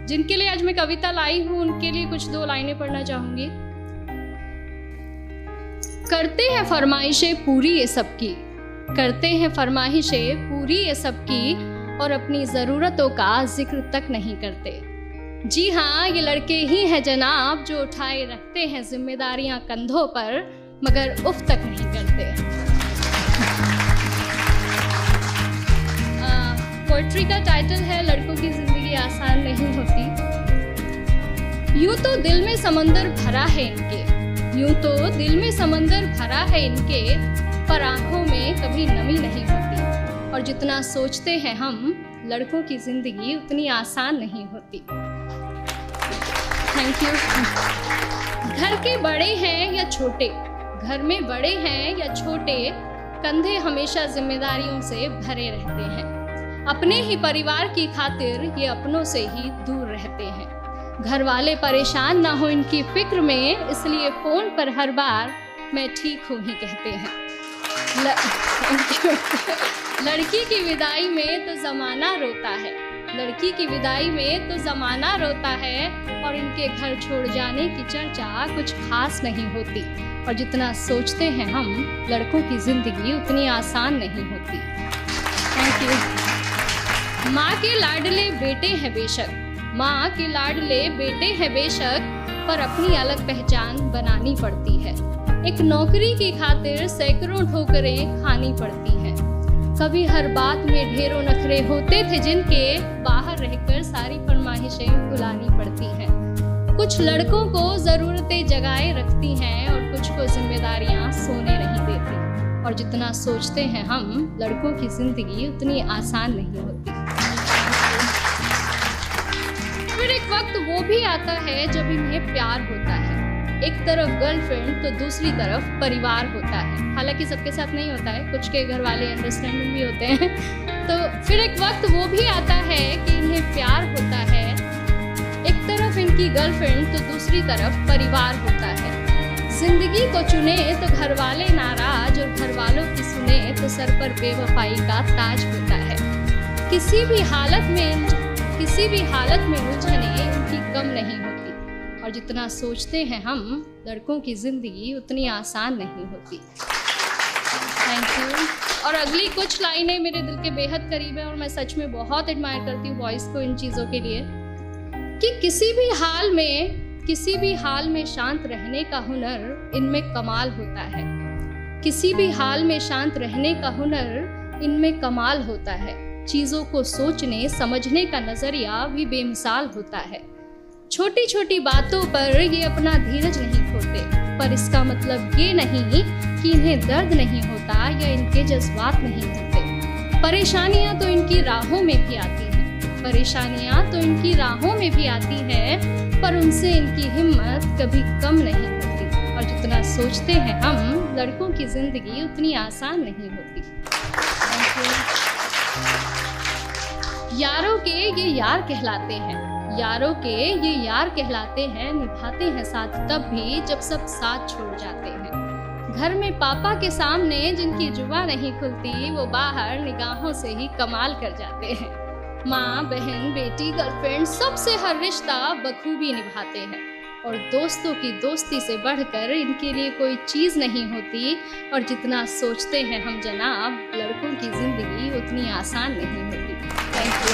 जिनके लिए आज मैं कविता लाई हूँ उनके लिए कुछ 2 लाइनें पढ़ना चाहूंगी। करते हैं फरमाइशें पूरी ये सबकी, करते हैं फरमाइशें पूरी ये सबकी, और अपनी ज़रूरतों का जिक्र तक नहीं करते। जी हाँ, ये लड़के ही हैं जनाब जो उठाए रखते हैं जिम्मेदारियां कंधों पर, मगर उफ तक नहीं करते। पोइट्री का टाइटल है लड़कों की जिंदगी आसान नहीं होती। यूं तो दिल में समंदर भरा है इनके, यूं तो दिल में समंदर भरा है इनके, पर आंखों में कभी नमी नहीं होती। और जितना सोचते हैं हम, लड़कों की जिंदगी उतनी आसान नहीं होती। Thank you. घर के बड़े हैं या छोटे, घर में बड़े हैं या छोटे, कंधे हमेशा जिम्मेदारियों से भरे रहते हैं। अपने ही परिवार की खातिर ये अपनों से ही दूर रहते हैं। घर वाले परेशान ना हो इनकी फिक्र में, इसलिए फोन पर हर बार मैं ठीक हूँ ही कहते हैं। लड़की की विदाई में तो जमाना रोता है, लड़की की विदाई में तो जमाना रोता है, और इनके घर छोड़ जाने की चर्चा कुछ खास नहीं होती। और जितना सोचते हैं हम, लड़कों की जिंदगी उतनी आसान नहीं होती। Thank you. माँ के लाडले बेटे हैं बेशक, माँ के लाडले बेटे हैं बेशक, पर अपनी अलग पहचान बनानी पड़ती है। एक नौकरी की खातिर सैकड़ों ठोकरें खानी पड़ती हैं। कभी हर बात में ढेरों नखरे होते थे जिनके, बाहर रहकर सारी फरमाइशें भुलानी पड़ती हैं। कुछ लड़कों को जरूरतें जगाए रखती हैं, और कुछ को जिम्मेदारियां सोने नहीं देती। और जितना सोचते हैं हम, लड़कों की जिंदगी उतनी आसान नहीं होती। फिर एक वक्त वो भी आता है जब इन्हें प्यार होता है। एक तरफ गर्लफ्रेंड तो दूसरी तरफ परिवार होता है। हालांकि सबके साथ नहीं होता है, कुछ के घर वाले अंडरस्टैंडिंग भी होते हैं। तो फिर एक वक्त वो भी आता है कि इन्हें प्यार होता है। एक तरफ इनकी गर्लफ्रेंड तो दूसरी तरफ परिवार होता है। जिंदगी को चुने तो घर वाले नाराज, और घर वालों की सुने तो सर पर बेवफाई का ताज होता है। किसी भी हालत में उलझने इनकी कम नहीं होती। और जितना सोचते हैं हम, लड़कों की जिंदगी उतनी आसान नहीं होती। Thank you. और अगली कुछ लाइनें मेरे दिल के बेहद करीब है, और मैं सच में बहुत एडमायर करती हूँ वॉइस को इन चीज़ों के लिए, कि किसी भी हाल में शांत रहने का हुनर इनमें कमाल होता है। किसी भी हाल में शांत रहने का हुनर इनमें कमाल होता है। चीज़ों को सोचने समझने का नज़रिया भी बेमिसाल होता है। छोटी छोटी बातों पर ये अपना धीरज नहीं खोते, पर इसका मतलब ये नहीं कि इन्हें दर्द नहीं होता या इनके जज्बात नहीं होते। परेशानियां तो इनकी राहों में भी आती हैं, परेशानियां तो इनकी राहों में भी आती हैं, पर उनसे इनकी हिम्मत कभी कम नहीं होती। और जितना सोचते हैं हम, लड़कों की जिंदगी उतनी आसान नहीं होती। यारों के ये यार कहलाते हैं, यारों के ये यार कहलाते हैं, निभाते हैं साथ तब भी जब सब साथ छोड़ जाते हैं। घर में पापा के सामने जिनकी जुबान नहीं खुलती, वो बाहर निगाहों से ही कमाल कर जाते हैं। माँ, बहन, बेटी, गर्लफ्रेंड, सबसे हर रिश्ता बखूबी निभाते हैं। और दोस्तों की दोस्ती से बढ़कर इनके लिए कोई चीज़ नहीं होती। और जितना सोचते हैं हम जनाब, लड़कों की जिंदगी उतनी आसान नहीं होती। Thank you.